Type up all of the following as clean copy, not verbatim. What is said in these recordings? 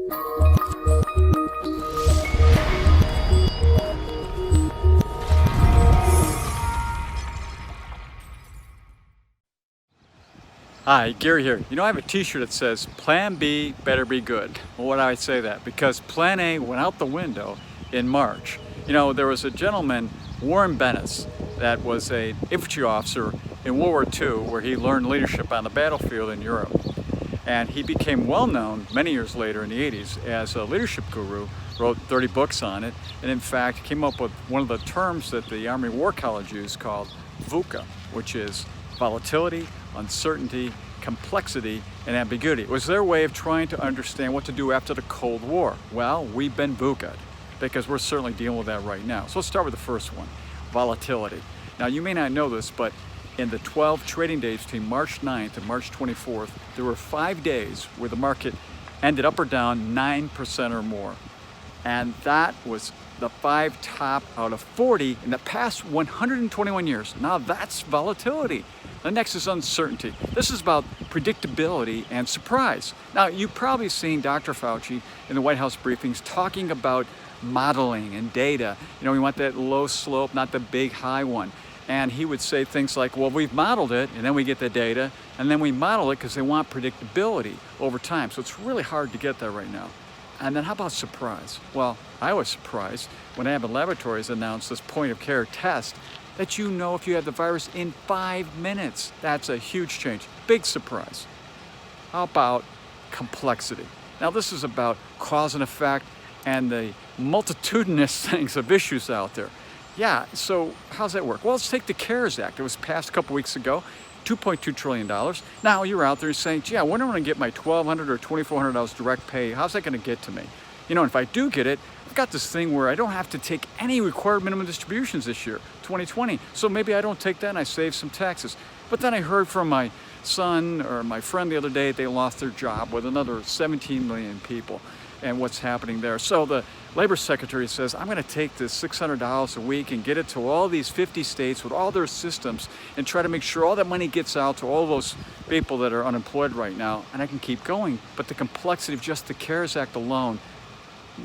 Hi, Gary here. You know, I have a t-shirt that says, Plan B better be good. Well, why do I say that? Because Plan A went out the window in March. You know, there was a gentleman, Warren Bennis, that was an infantry officer in World War II, where he learned leadership on the battlefield in Europe. And he became well known many years later in the 80s as a leadership guru, wrote 30 books on it, and in fact came up with one of the terms that the Army War College used called VUCA, which is volatility, uncertainty, complexity, and ambiguity. It was their way of trying to understand what to do after the Cold War. Well, we've been VUCA'd because we're certainly dealing with that right now. So let's start with the first one, volatility. Now, you may not know this, but in the 12 trading days between March 9th and March 24th, there were 5 days where the market ended up or down 9% or more. And that was the 5 top out of 40 in the past 121 years. Now that's volatility. The next is uncertainty. This is about predictability and surprise. Now, you've probably seen Dr. Fauci in the White House briefings talking about modeling and data. You know, we want that low slope, not the big high one. And he would say things like, well, we've modeled it, and then we get the data, and then we model it because they want predictability over time. So it's really hard to get that right now. And then how about surprise? Well, I was surprised when Abbott Laboratories announced this point-of-care test that you know if you have the virus in 5 minutes. That's a huge change. Big surprise. How about complexity? Now, this is about cause and effect and the multitudinous things of issues out there. Yeah, so how's that work? Well, let's take the CARES Act. It was passed a couple weeks ago, $2.2 trillion. Now you're out there saying, gee, I wonder when I get my $1,200 or $2,400 direct pay, how's that gonna get to me? You know, if I do get it, I've got this thing where I don't have to take any required minimum distributions this year, 2020. So maybe I don't take that and I save some taxes. But then I heard from my son or my friend the other day, they lost their job with another 17 million people and what's happening there. So the Labor Secretary says, I'm gonna take this $600 a week and get it to all these 50 states with all their systems and try to make sure all that money gets out to all those people that are unemployed right now, and I can keep going. But the complexity of just the CARES Act alone,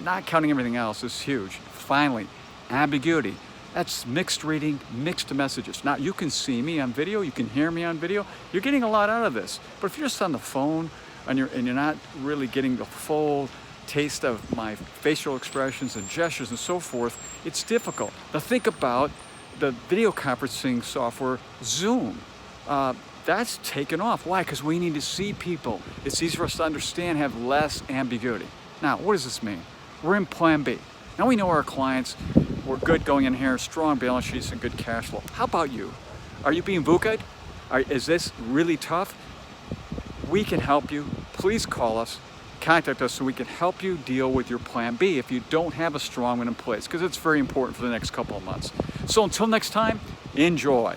not counting everything else, is huge. Finally, ambiguity. That's mixed reading, mixed messages. Now, you can see me on video, you can hear me on video, you're getting a lot out of this. But if you're just on the phone and you're not really getting the full taste of my facial expressions and gestures and so forth, it's difficult. Now think about the video conferencing software, Zoom. That's taken off. Why? Because we need to see people. It's easier for us to understand, have less ambiguity. Now, what does this mean? We're in Plan B. Now we know our clients, we're good going in here, strong balance sheets and good cash flow. How about you? Are you being VUCA'd? Is this really tough? We can help you. Please call us. Contact us so we can help you deal with your Plan B if you don't have a strong one in place, because it's very important for the next couple of months. So until next time, enjoy.